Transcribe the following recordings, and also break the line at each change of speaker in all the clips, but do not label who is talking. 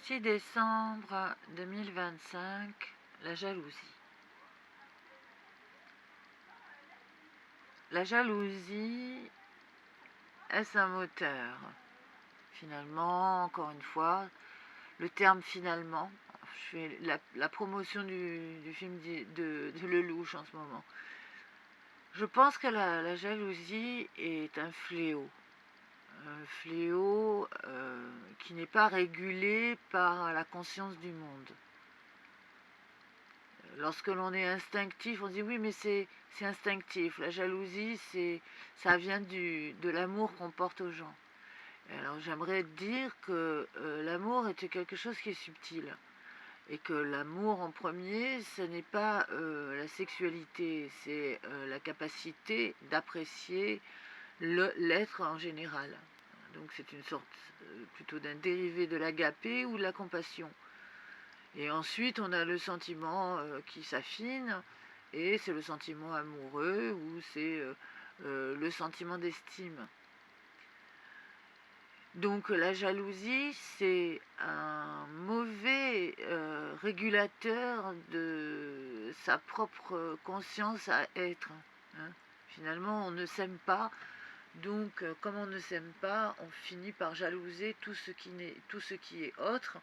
6 décembre 2025, la jalousie. La jalousie, est-ce un moteur? Finalement, encore une fois, le terme finalement, je fais la promotion du film de Lelouch en ce moment. Je pense que la jalousie est un fléau qui n'est pas régulé par la conscience du monde. Lorsque l'on est instinctif, on dit oui, mais c'est instinctif. La jalousie, ça vient de l'amour qu'on porte aux gens. Alors j'aimerais dire que l'amour était quelque chose qui est subtil. Et que l'amour en premier, ce n'est pas la sexualité, c'est la capacité d'apprécier l'être en général. Donc c'est une sorte plutôt d'un dérivé de l'agapé ou de la compassion. Et ensuite, on a le sentiment qui s'affine, et c'est le sentiment amoureux ou c'est le sentiment d'estime. Donc la jalousie, c'est un mauvais régulateur de sa propre conscience à être. Hein. Finalement, on ne s'aime pas, donc comme on ne s'aime pas, on finit par jalouser tout ce qui est autre,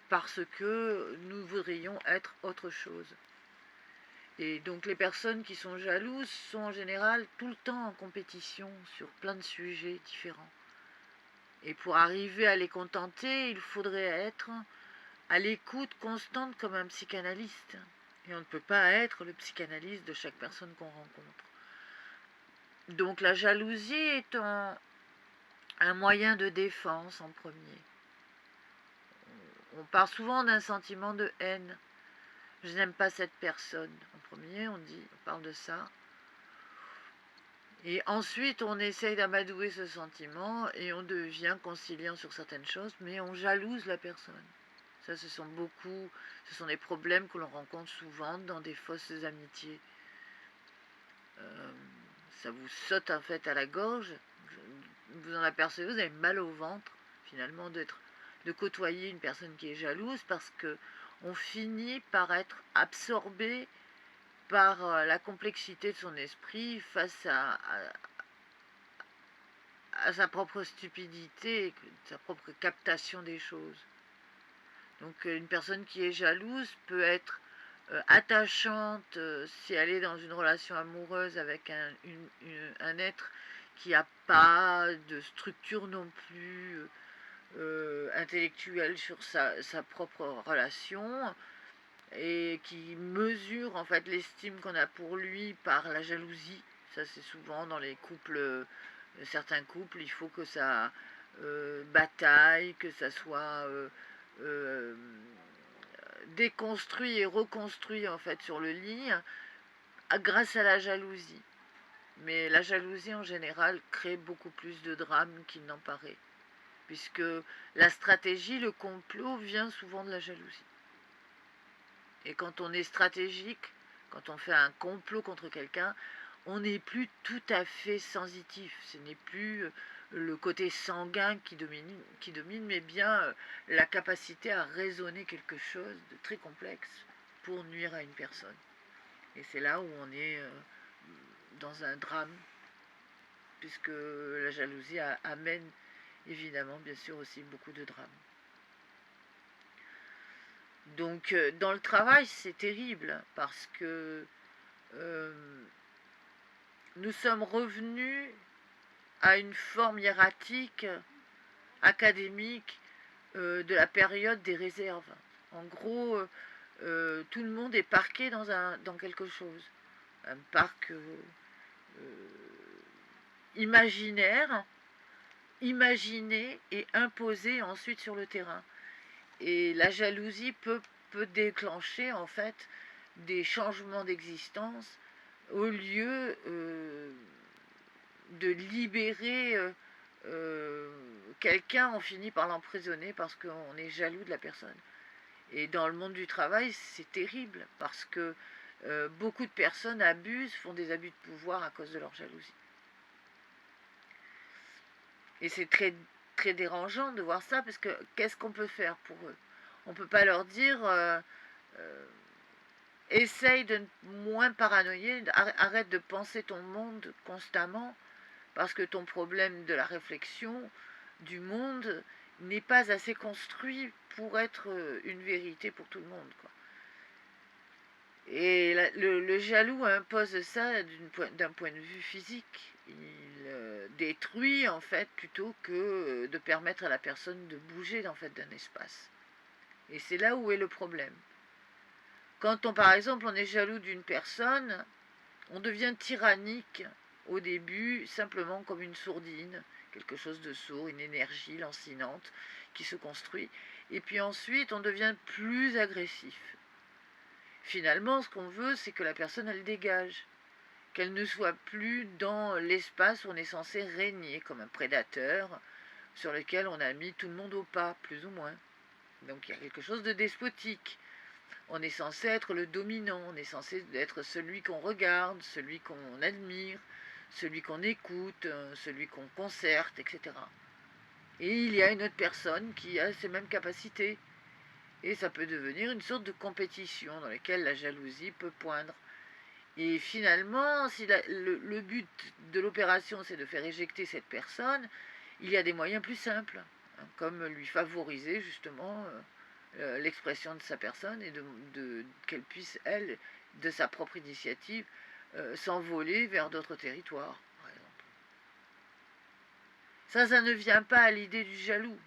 parce que nous voudrions être autre chose. Et donc les personnes qui sont jalouses sont en général tout le temps en compétition sur plein de sujets différents. Et pour arriver à les contenter, il faudrait être à l'écoute constante comme un psychanalyste. Et on ne peut pas être le psychanalyste de chaque personne qu'on rencontre. Donc la jalousie est un moyen de défense en premier. On part souvent d'un sentiment de haine. Je n'aime pas cette personne. En premier, on parle de ça. Et ensuite, on essaye d'amadouer ce sentiment et on devient conciliant sur certaines choses, mais on jalouse la personne. Ça, ce sont des problèmes que l'on rencontre souvent dans des fausses amitiés. Ça vous saute en fait à la gorge, vous en apercevez, vous avez mal au ventre, finalement, de côtoyer une personne qui est jalouse, parce que on finit par être absorbé par la complexité de son esprit face à sa propre stupidité, sa propre captation des choses. Donc une personne qui est jalouse peut être attachante si elle est dans une relation amoureuse avec un être qui n'a pas de structure non plus intellectuelle sur sa propre relation, et qui mesure en fait l'estime qu'on a pour lui par la jalousie. Ça, c'est souvent dans les couples, certains couples, il faut que ça bataille, que ça soit déconstruit et reconstruit en fait sur le lit grâce à la jalousie. Mais la jalousie en général crée beaucoup plus de drames qu'il n'en paraît, puisque la stratégie, le complot vient souvent de la jalousie. Et quand on est stratégique, quand on fait un complot contre quelqu'un, on n'est plus tout à fait sensitif. Ce n'est plus le côté sanguin qui domine, mais bien la capacité à raisonner quelque chose de très complexe pour nuire à une personne. Et c'est là où on est dans un drame, puisque la jalousie amène évidemment, bien sûr, aussi beaucoup de drames. Donc dans le travail, c'est terrible, parce que nous sommes revenus à une forme hiératique, académique, de la période des réserves. En gros, tout le monde est parqué dans quelque chose. Un parc imaginaire, imaginé et imposé ensuite sur le terrain. Et la jalousie peut déclencher en fait des changements d'existence au lieu de libérer quelqu'un. On finit par l'emprisonner parce qu'on est jaloux de la personne. Et dans le monde du travail, c'est terrible, parce que beaucoup de personnes font des abus de pouvoir à cause de leur jalousie. Et c'est très, très dérangeant de voir ça, parce que qu'est-ce qu'on peut faire pour eux? On ne peut pas leur dire essaye de moins paranoïer, arrête de penser ton monde constamment, parce que ton problème de la réflexion du monde n'est pas assez construit pour être une vérité pour tout le monde, quoi. Et le jaloux impose ça d'un point de vue physique. Il détruit, en fait, plutôt que de permettre à la personne de bouger, en fait, d'un espace. Et c'est là où est le problème. Quand par exemple, on est jaloux d'une personne, on devient tyrannique au début, simplement comme une sourdine, quelque chose de sourd, une énergie lancinante qui se construit. Et puis ensuite, on devient plus agressif. Finalement, ce qu'on veut, c'est que la personne, elle dégage, qu'elle ne soit plus dans l'espace où on est censé régner comme un prédateur sur lequel on a mis tout le monde au pas, plus ou moins. Donc il y a quelque chose de despotique. On est censé être le dominant, on est censé être celui qu'on regarde, celui qu'on admire, celui qu'on écoute, celui qu'on concerte, etc. Et il y a une autre personne qui a ces mêmes capacités. Et ça peut devenir une sorte de compétition dans laquelle la jalousie peut poindre. Et finalement, si le but de l'opération, c'est de faire éjecter cette personne, il y a des moyens plus simples, hein, comme lui favoriser justement l'expression de sa personne et qu'elle puisse, elle, de sa propre initiative, s'envoler vers d'autres territoires, par exemple. Ça ne vient pas à l'idée du jaloux.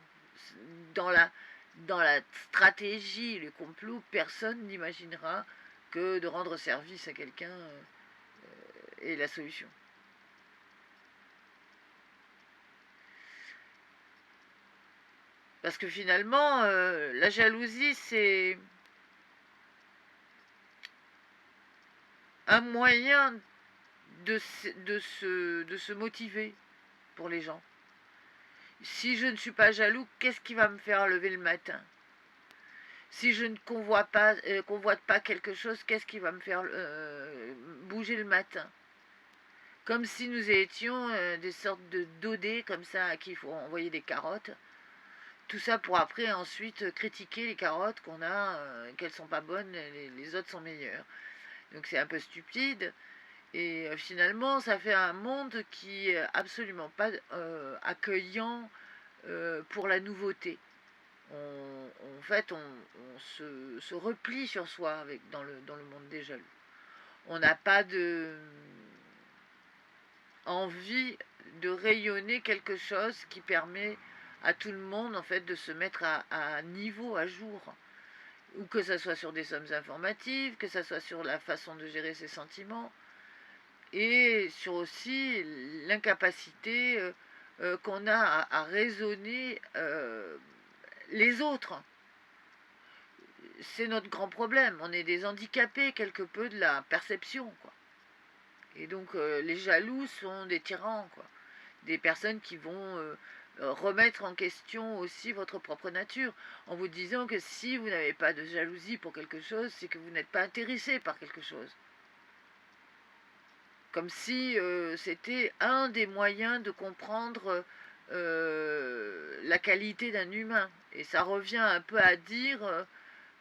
Dans la stratégie, le complot, personne n'imaginera que de rendre service à quelqu'un est la solution. Parce que finalement, la jalousie, c'est un moyen de se motiver pour les gens. Si je ne suis pas jaloux, qu'est-ce qui va me faire lever le matin? Si je ne convoite pas quelque chose, qu'est-ce qui va me faire bouger le matin? Comme si nous étions des sortes de dodés comme ça à qui il faut envoyer des carottes. Tout ça pour après ensuite critiquer les carottes qu'on a, qu'elles sont pas bonnes, les autres sont meilleures. Donc c'est un peu stupide. Et finalement, ça fait un monde qui est absolument pas accueillant pour la nouveauté. En fait, on se replie sur soi dans le monde des jaloux. On n'a pas envie de rayonner quelque chose qui permet à tout le monde en fait de se mettre à niveau, à jour, ou que ça soit sur des sommes informatives, que ça soit sur la façon de gérer ses sentiments, et sur aussi l'incapacité qu'on a à raisonner les autres. C'est notre grand problème, on est des handicapés quelque peu de la perception, quoi. Et donc les jaloux sont des tyrans, quoi. Des personnes qui vont remettre en question aussi votre propre nature, en vous disant que si vous n'avez pas de jalousie pour quelque chose, c'est que vous n'êtes pas intéressé par quelque chose. Comme si c'était un des moyens de comprendre la qualité d'un humain. Et ça revient un peu à dire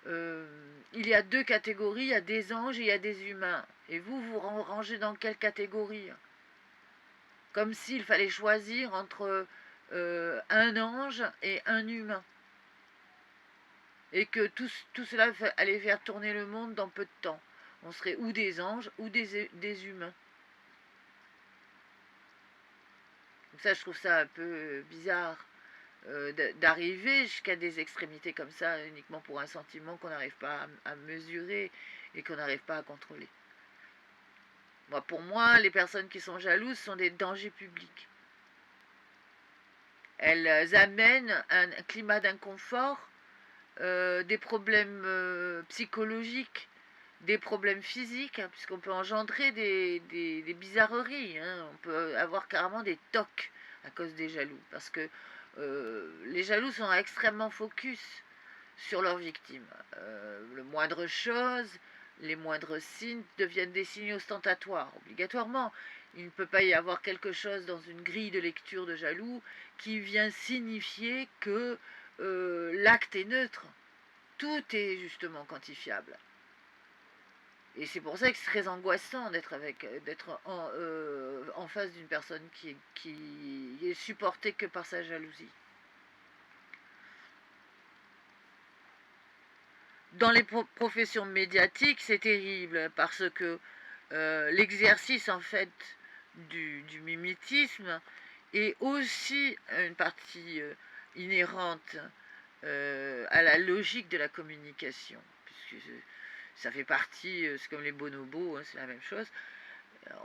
il y a deux catégories, il y a des anges et il y a des humains. Et vous rangez dans quelle catégorie? Comme s'il fallait choisir entre un ange et un humain. Et que tout cela allait faire tourner le monde dans peu de temps. On serait ou des anges ou des humains. Donc ça, je trouve ça un peu bizarre d'arriver jusqu'à des extrémités comme ça, uniquement pour un sentiment qu'on n'arrive pas à mesurer et qu'on n'arrive pas à contrôler. Pour moi, les personnes qui sont jalouses sont des dangers publics. Elles amènent un climat d'inconfort, des problèmes psychologiques, des problèmes physiques, hein, puisqu'on peut engendrer des bizarreries, hein. On peut avoir carrément des tocs à cause des jaloux, parce que les jaloux sont extrêmement focus sur leurs victimes. Le moindre chose, les moindres signes deviennent des signes ostentatoires, obligatoirement. Il ne peut pas y avoir quelque chose dans une grille de lecture de jaloux qui vient signifier que l'acte est neutre. Tout est justement quantifiable. Et c'est pour ça que c'est très angoissant d'être en face d'une personne qui est supportée que par sa jalousie. Dans les professions médiatiques, c'est terrible parce que l'exercice en fait du mimétisme est aussi une partie inhérente à la logique de la communication, puisque ça fait partie, c'est comme les bonobos, hein, c'est la même chose.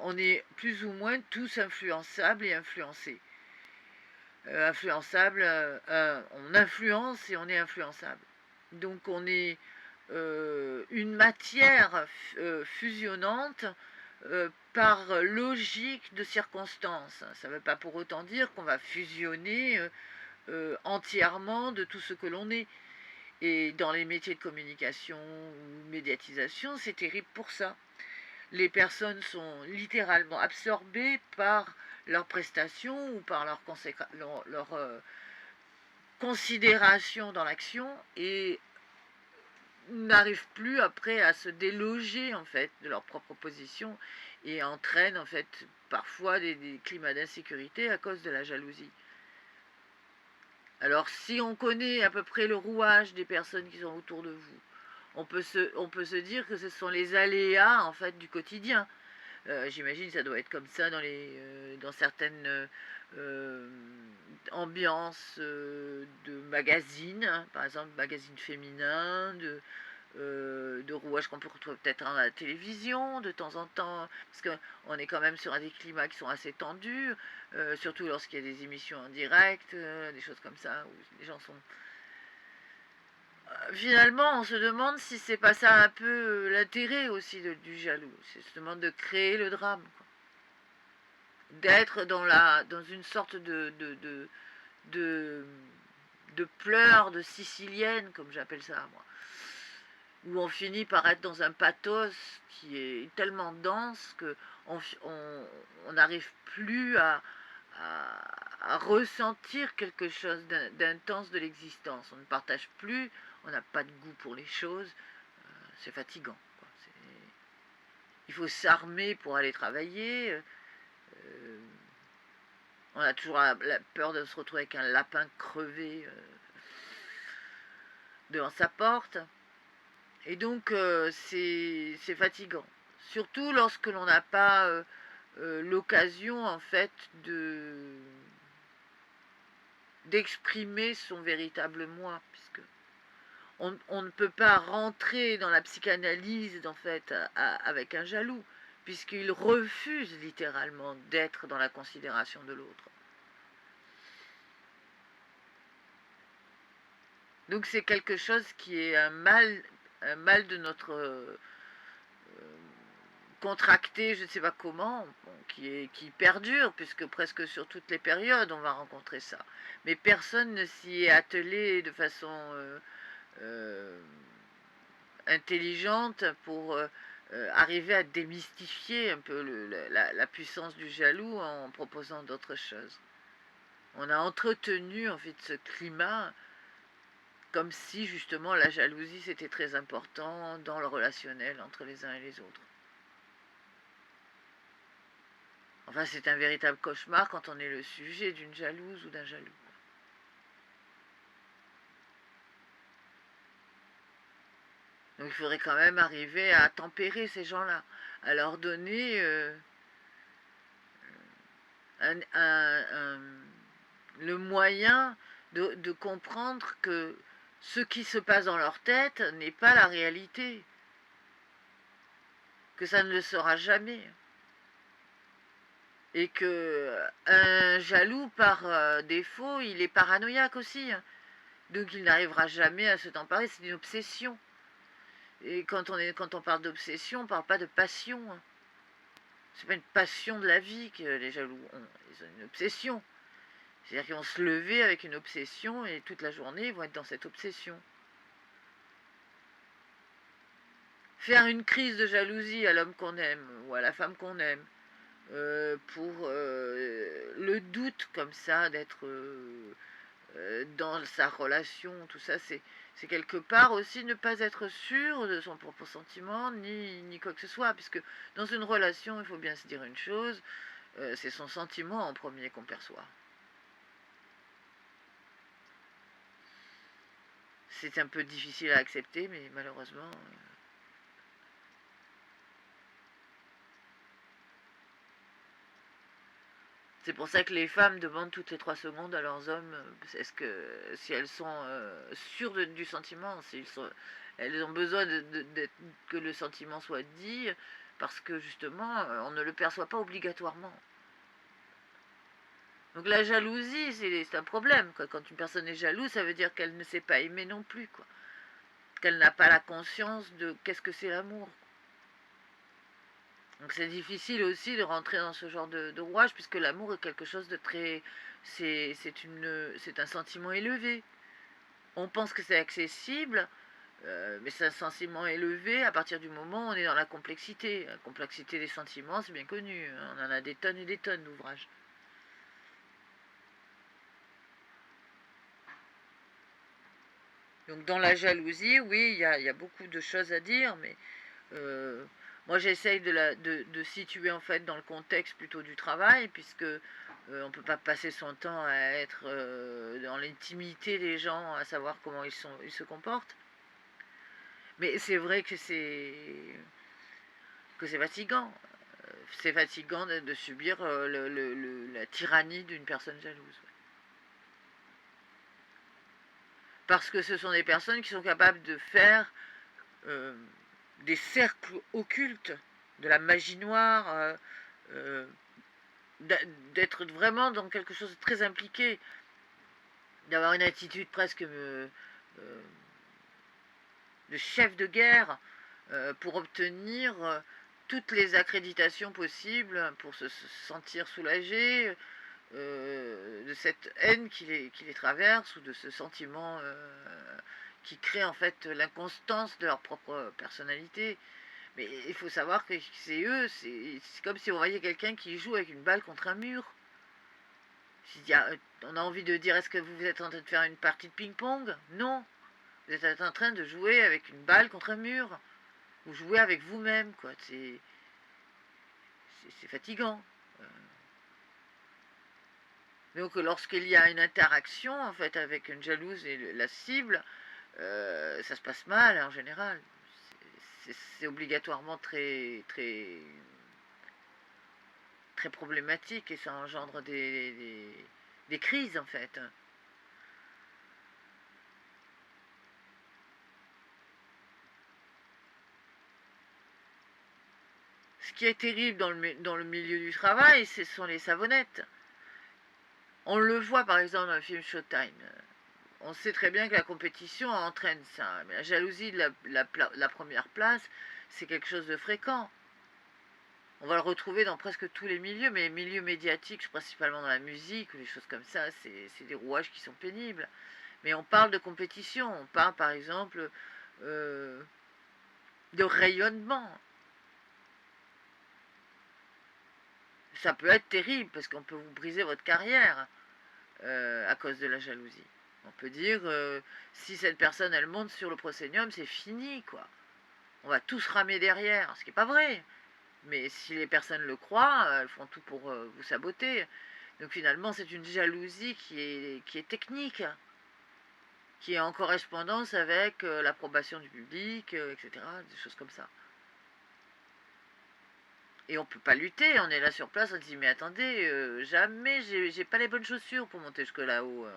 On est plus ou moins tous influençables et influencés. On influence et on est influençable. Donc on est une matière fusionnante par logique de circonstance. Ça ne veut pas pour autant dire qu'on va fusionner entièrement de tout ce que l'on est. Et dans les métiers de communication ou médiatisation, c'est terrible pour ça. Les personnes sont littéralement absorbées par leurs prestations ou par leur considération dans l'action et n'arrivent plus après à se déloger en fait de leur propre position et entraînent en fait parfois des climats d'insécurité à cause de la jalousie. Alors si on connaît à peu près le rouage des personnes qui sont autour de vous, on peut se dire que ce sont les aléas en fait du quotidien. J'imagine que ça doit être comme ça dans certaines ambiances de magazines, hein, par exemple magazines féminins, de rouages qu'on peut retrouver peut-être à la télévision de temps en temps, parce qu'on est quand même sur des climats qui sont assez tendus, surtout lorsqu'il y a des émissions en direct, des choses comme ça, où les gens sont... Finalement, on se demande si c'est pas ça un peu l'intérêt aussi du jaloux, c'est se demande de créer le drame, quoi. D'être dans une sorte de, de pleurs de sicilienne, comme j'appelle ça, moi, où on finit par être dans un pathos qui est tellement dense que on n'arrive plus à ressentir quelque chose d'intense de l'existence. On ne partage plus, on n'a pas de goût pour les choses, c'est fatigant, quoi. Il faut s'armer pour aller travailler, on a toujours la peur de se retrouver avec un lapin crevé devant sa porte. Et donc, c'est fatigant. Surtout lorsque l'on n'a pas l'occasion, en fait, d'exprimer son véritable moi, puisque on ne peut pas rentrer dans la psychanalyse, en fait, avec un jaloux, puisqu'il refuse littéralement d'être dans la considération de l'autre. Donc c'est quelque chose qui est un mal de notre contracté, je ne sais pas comment, bon, qui perdure, puisque presque sur toutes les périodes on va rencontrer ça. Mais personne ne s'y est attelé de façon intelligente pour arriver à démystifier un peu la puissance du jaloux en proposant d'autres choses. On a entretenu en fait ce climat comme si justement la jalousie c'était très important dans le relationnel entre les uns et les autres. Enfin, c'est un véritable cauchemar quand on est le sujet d'une jalouse ou d'un jaloux. Donc il faudrait quand même arriver à tempérer ces gens-là, à leur donner le moyen de comprendre que ce qui se passe dans leur tête n'est pas la réalité, que ça ne le sera jamais. Et que un jaloux, par défaut, il est paranoïaque aussi. Donc il n'arrivera jamais à se temparer, c'est une obsession. Et quand on parle d'obsession, on ne parle pas de passion. C'est pas une passion de la vie que les jaloux ont. Ils ont une obsession. C'est-à-dire qu'ils vont se lever avec une obsession et toute la journée, ils vont être dans cette obsession. Faire une crise de jalousie à l'homme qu'on aime ou à la femme qu'on aime, pour le doute comme ça, d'être dans sa relation, tout ça, c'est quelque part aussi ne pas être sûr de son propre sentiment, ni quoi que ce soit, puisque dans une relation, il faut bien se dire une chose, c'est son sentiment en premier qu'on perçoit. C'est un peu difficile à accepter, mais malheureusement... C'est pour ça que les femmes demandent toutes les 3 secondes à leurs hommes, est-ce que si elles sont sûres du sentiment, elles ont besoin que le sentiment soit dit, parce que justement, on ne le perçoit pas obligatoirement. Donc la jalousie, c'est un problème, quoi. Quand une personne est jalouse, ça veut dire qu'elle ne sait pas aimer non plus, quoi. Qu'elle n'a pas la conscience de qu'est-ce que c'est l'amour. Donc c'est difficile aussi de rentrer dans ce genre de rouage, puisque l'amour est quelque chose de très... C'est un sentiment élevé. On pense que c'est accessible, mais c'est un sentiment élevé à partir du moment où on est dans la complexité. La complexité des sentiments, c'est bien connu. On en a des tonnes et des tonnes d'ouvrages. Donc dans la jalousie, oui, il y a beaucoup de choses à dire, mais moi j'essaye de situer en fait dans le contexte plutôt du travail, puisque on ne peut pas passer son temps à être dans l'intimité des gens, à savoir comment ils se comportent. Mais c'est vrai que c'est fatigant. C'est fatigant de subir la tyrannie d'une personne jalouse. Parce que ce sont des personnes qui sont capables de faire euh, des cercles occultes, de la magie noire, euh, d'être vraiment dans quelque chose de très impliqué, d'avoir une attitude presque de chef de guerre pour obtenir toutes les accréditations possibles, pour se sentir soulagé de cette haine qui les traverse, ou de ce sentiment qui crée en fait l'inconstance de leur propre personnalité. Mais il faut savoir que c'est eux, c'est comme si on voyait quelqu'un qui joue avec une balle contre un mur. On a envie de dire, est-ce que vous êtes en train de faire une partie de ping-pong? Non. Vous êtes en train de jouer avec une balle contre un mur. Ou jouer avec vous-même, quoi. C'est fatigant. Donc lorsqu'il y a une interaction, en fait, avec une jalouse et la cible, ça se passe mal, en général. C'est obligatoirement très, très, très problématique, et ça engendre des crises, en fait. Ce qui est terrible dans le milieu du travail, ce sont les savonnettes. On le voit par exemple dans le film Showtime. On sait très bien que la compétition entraîne ça. Mais la jalousie de la première place, c'est quelque chose de fréquent. On va le retrouver dans presque tous les milieux, mais les milieux médiatiques, principalement dans la musique ou des choses comme ça, c'est des rouages qui sont pénibles. Mais on parle de compétition, on parle par exemple euh, de rayonnement. Ça peut être terrible parce qu'on peut vous briser votre carrière à cause de la jalousie. On peut dire, si cette personne elle monte sur le prosénium, c'est fini, quoi. On va tous ramer derrière, ce qui n'est pas vrai. Mais si les personnes le croient, elles font tout pour vous saboter. Donc finalement, c'est une jalousie qui est technique, qui est en correspondance avec l'approbation du public, etc., des choses comme ça. Et on peut pas lutter, on est là sur place, on dit mais attendez, jamais j'ai pas les bonnes chaussures pour monter jusque là-haut.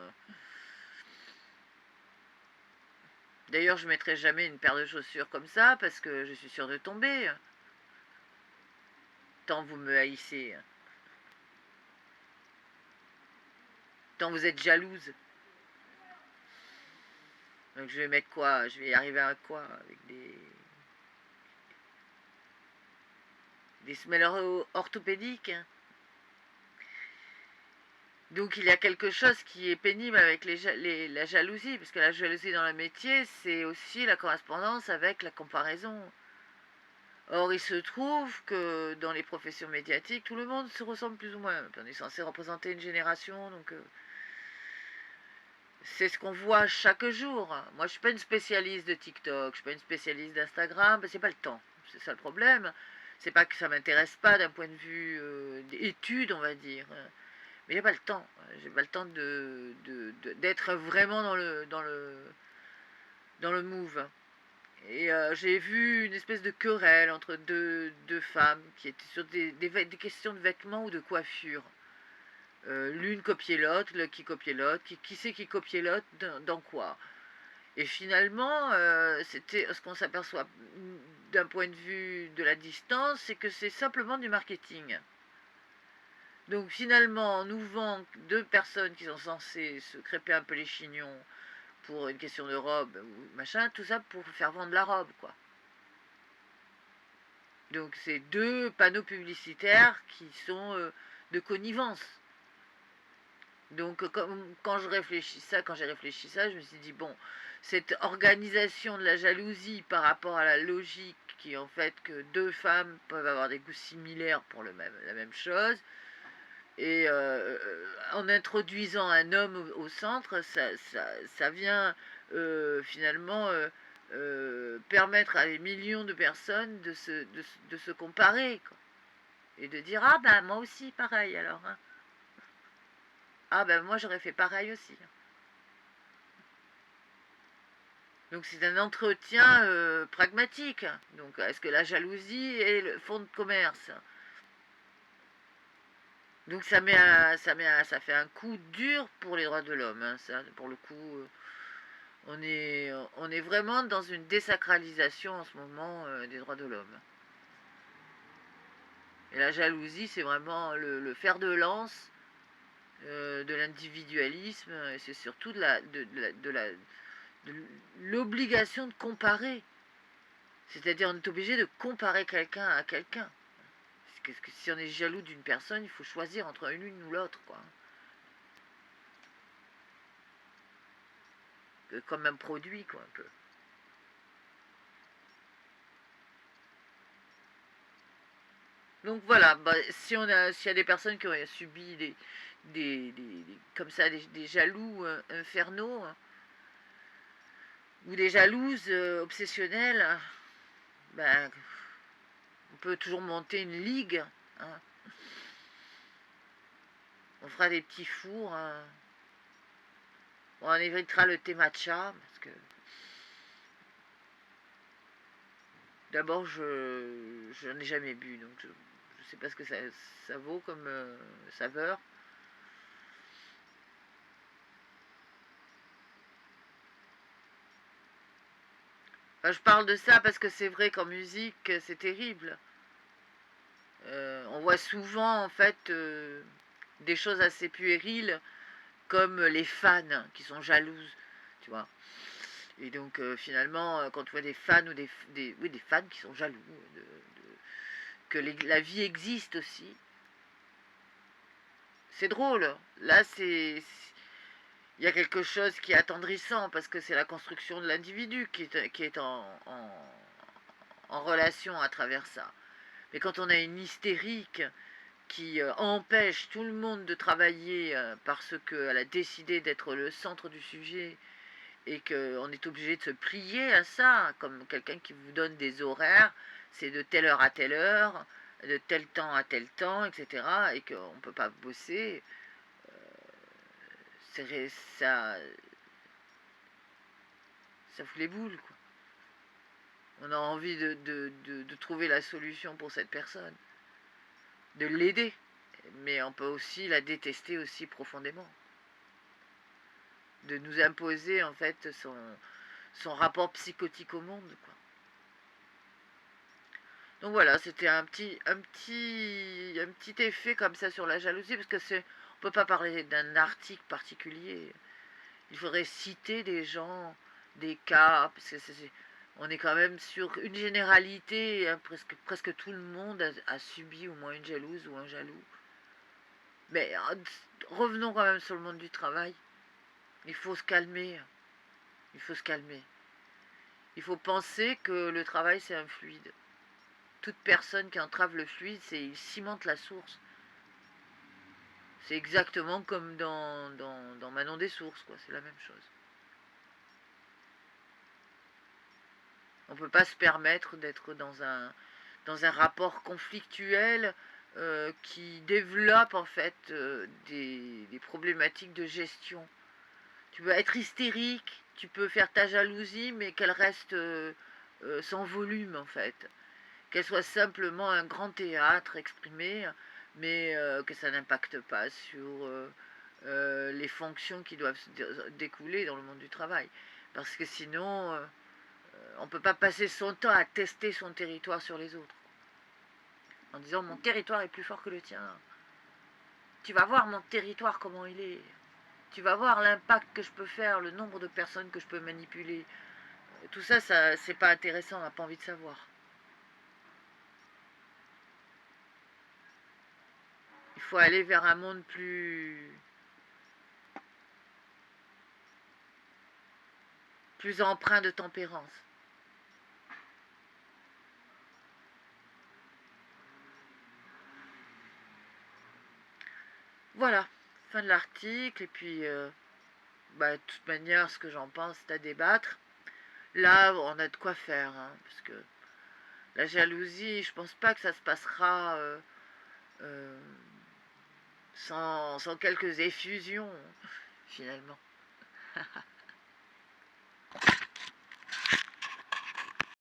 D'ailleurs, je mettrai jamais une paire de chaussures comme ça parce que je suis sûre de tomber. Tant vous me haïssez, tant vous êtes jalouse. Donc je vais mettre quoi? Je vais y arriver à quoi? Avec des semelles orthopédiques. Donc il y a quelque chose qui est pénible avec la jalousie, parce que la jalousie dans le métier, c'est aussi la correspondance avec la comparaison. Or, il se trouve que dans les professions médiatiques, tout le monde se ressemble plus ou moins. On est censé représenter une génération, donc c'est ce qu'on voit chaque jour. Moi, je suis pas une spécialiste de TikTok, je suis pas une spécialiste d'Instagram, c'est pas le temps. C'est ça le problème. C'est pas que ça m'intéresse pas d'un point de vue d'étude, on va dire. Mais j'ai pas le temps. J'ai pas le temps d'être vraiment dans le move. Et j'ai vu une espèce de querelle entre deux femmes qui étaient sur des questions de vêtements ou de coiffure. L'une copiait l'autre, qui copiait l'autre, qui c'est qui copiait l'autre, dans quoi. Et finalement, c'était ce qu'on s'aperçoit d'un point de vue de la distance, c'est que c'est simplement du marketing. Donc finalement, on nous vend deux personnes qui sont censées se crêper un peu les chignons pour une question de robe ou machin, tout ça pour faire vendre la robe, quoi. Donc c'est deux panneaux publicitaires qui sont de connivence. Donc quand j'ai réfléchi ça, je me suis dit, bon, cette organisation de la jalousie par rapport à la logique qui est en fait que deux femmes peuvent avoir des goûts similaires pour la même chose, et en introduisant un homme au centre, ça vient finalement permettre à des millions de personnes de se comparer, quoi. Et de dire, ah ben moi aussi pareil alors, hein. Ah ben moi j'aurais fait pareil aussi. Donc c'est un entretien pragmatique. Donc est-ce que la jalousie est le fond de commerce? Donc ça fait un coup dur pour les droits de l'homme, hein, ça, pour le coup. On est vraiment dans une désacralisation en ce moment des droits de l'homme. Et la jalousie, c'est vraiment le fer de lance de l'individualisme, et c'est surtout de l'obligation de comparer. C'est-à-dire, on est obligé de comparer quelqu'un à quelqu'un. Parce que si on est jaloux d'une personne, il faut choisir entre l'une ou l'autre, quoi. Comme un produit, quoi, un peu. Donc voilà, bah, s'il y a des personnes qui ont subi comme ça, des jaloux infernaux, hein, ou des jalouses obsessionnelles, hein, ben, on peut toujours monter une ligue, hein. On fera des petits fours, hein. On évitera le thé matcha, parce que d'abord, je n'en ai jamais bu, donc je sais pas ce que ça vaut comme saveur. Enfin, je parle de ça parce que c'est vrai qu'en musique, c'est terrible. On voit souvent, en fait, des choses assez puériles, comme les fans qui sont jalouses, tu vois. Et donc, finalement, quand tu vois des fans ou oui, des fans qui sont jaloux, que la vie existe aussi, c'est drôle. Là, il y a quelque chose qui est attendrissant parce que c'est la construction de l'individu qui est en relation à travers ça. Mais quand on a une hystérique qui empêche tout le monde de travailler parce qu'elle a décidé d'être le centre du sujet et qu'on est obligé de se plier à ça, comme quelqu'un qui vous donne des horaires, c'est de telle heure à telle heure, de tel temps à tel temps, etc., et qu'on ne peut pas bosser, ça, ça fout les boules, quoi. On a envie de trouver la solution pour cette personne, de l'aider, mais on peut aussi la détester aussi profondément, de nous imposer en fait son rapport psychotique au monde, quoi. Donc voilà, c'était un petit effet comme ça sur la jalousie, parce que on peut pas parler d'un article particulier. Il faudrait citer des gens, des cas, parce que on est quand même sur une généralité, hein, presque tout le monde a subi au moins une jalouse ou un jaloux. Mais revenons quand même sur le monde du travail. Il faut se calmer. Il faut se calmer. Il faut penser que le travail, c'est un fluide. Toute personne qui entrave le fluide, il cimente la source. C'est exactement comme dans Manon des sources, quoi. C'est la même chose. On ne peut pas se permettre d'être dans un rapport conflictuel qui développe en fait des problématiques de gestion. Tu peux être hystérique, tu peux faire ta jalousie, mais qu'elle reste sans volume en fait. Qu'elle soit simplement un grand théâtre exprimé, mais que ça n'impacte pas sur les fonctions qui doivent découler dans le monde du travail. Parce que sinon, on ne peut pas passer son temps à tester son territoire sur les autres. En disant mon territoire est plus fort que le tien. Tu vas voir mon territoire comment il est. Tu vas voir l'impact que je peux faire, le nombre de personnes que je peux manipuler. Tout ça, c'est pas intéressant, on n'a pas envie de savoir. Il faut aller vers un monde plus empreint de tempérance. Voilà, fin de l'article. Et puis, de toute manière, ce que j'en pense, c'est à débattre. Là, on a de quoi faire, hein, parce que la jalousie, je pense pas que ça se passera euh, sans quelques effusions, finalement.